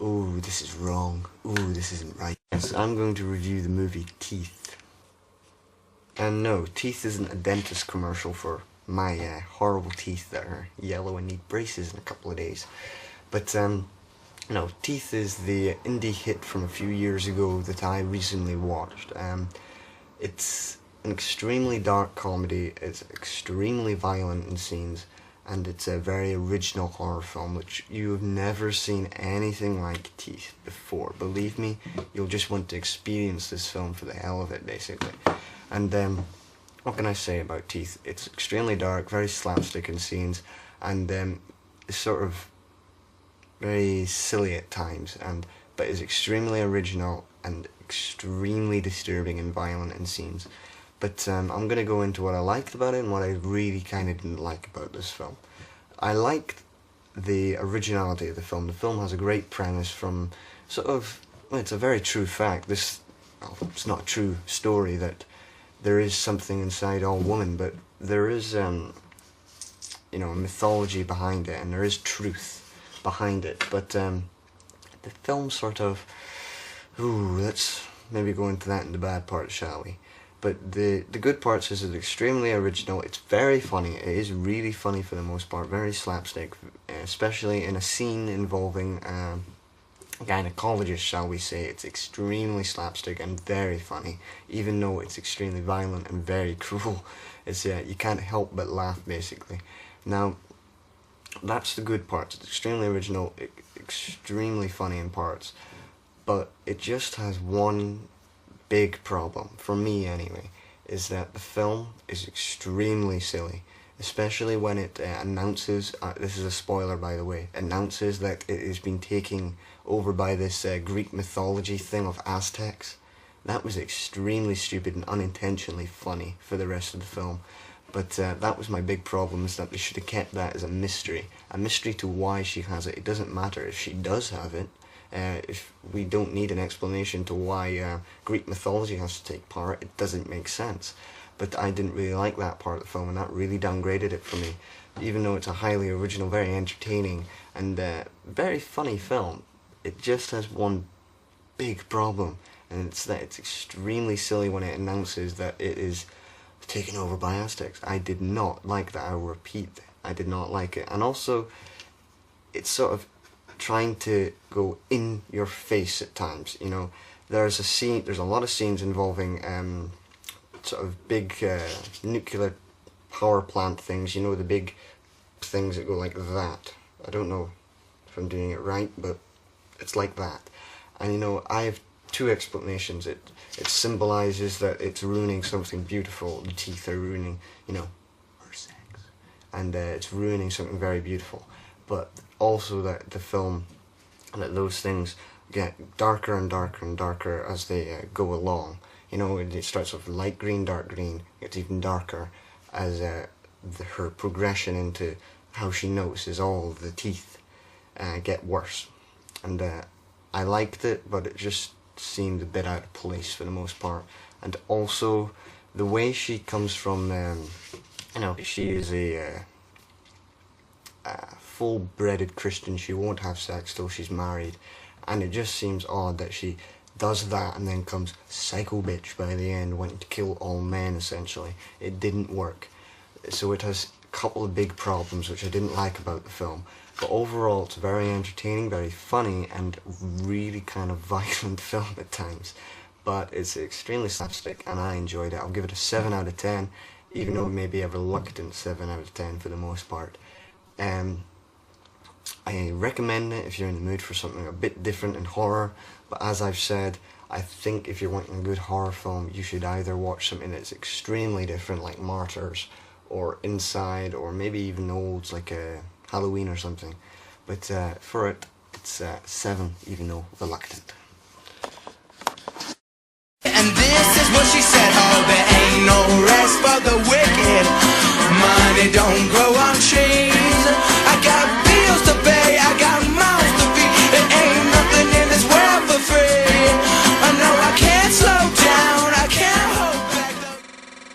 ooh, this is wrong, ooh, this isn't right. Yes, I'm going to review the movie Teeth. And no, Teeth isn't a dentist commercial for my horrible teeth that are yellow and need braces in a couple of days. But no, Teeth is the indie hit from a few years ago that I recently watched. It's an extremely dark comedy, it's extremely violent in scenes, and it's a very original horror film which you've never seen anything like Teeth before. Believe me, you'll just want to experience this film for the hell of it, basically. And what can I say about Teeth? It's extremely dark, very slapstick in scenes, and it's sort of very silly at times, but is extremely original and extremely disturbing and violent in scenes. But I'm going to go into what I liked about it and what I really kind of didn't like about this film. I liked the originality of the film. The film has a great premise from sort of, well, it's a very true fact. Well, it's not a true story that there is something inside all women, but there is, a mythology behind it, and there is truth behind it. But the film sort of, let's maybe go into that in the bad part, shall we? But the good parts is it's extremely original, it's very funny, it is really funny for the most part, very slapstick, especially in a scene involving a gynecologist, shall we say. It's extremely slapstick and very funny, even though it's extremely violent and very cruel. It's you can't help but laugh, basically. Now, that's the good parts. It's extremely original, extremely funny in parts, but it just has one big problem, for me anyway, is that the film is extremely silly, especially when it announces, this is a spoiler by the way, announces that it has been taken over by this Greek mythology thing of Aztecs. That was extremely stupid and unintentionally funny for the rest of the film. But that was my big problem, is that they should have kept that as a mystery to why she has it. It doesn't matter if she does have it. If we don't need an explanation to why Greek mythology has to take part, it doesn't make sense. But I didn't really like that part of the film, and that really downgraded it for me. Even though it's a highly original, very entertaining, and very funny film, it just has one big problem, and it's that it's extremely silly when it announces that it is taken over by Aztecs. I did not like that. I will repeat, I did not like it. And also, it's sort of trying to go in your face at times. There's a lot of scenes involving sort of big nuclear power plant things, the big things that go like that. I don't know if I'm doing it right, but it's like that. And I have two explanations. It symbolizes that it's ruining something beautiful. The teeth are ruining, her sex. And it's ruining something very beautiful. But also that the film, that those things get darker and darker and darker as they go along. It starts off light green, dark green, gets even darker as her progression into how she notices all the teeth get worse. And I liked it, but it just seemed a bit out of place for the most part. And also, the way she comes from, she is a full-breeded Christian. She won't have sex till she's married, and it just seems odd that she does that and then comes psycho bitch by the end, wanting to kill all men, essentially. It didn't work. So it has a couple of big problems which I didn't like about the film. But overall, it's very entertaining, very funny, and really kind of violent film at times. But it's extremely slapstick, and I enjoyed it. I'll give it a 7 out of 10, even though maybe a reluctant 7 out of 10 for the most part. I recommend it if you're in the mood for something a bit different in horror, but as I've said, I think if you're wanting a good horror film, you should either watch something that's extremely different, like Martyrs, or Inside, or maybe even olds, like Halloween or something. But for it, it's 7, even though reluctant.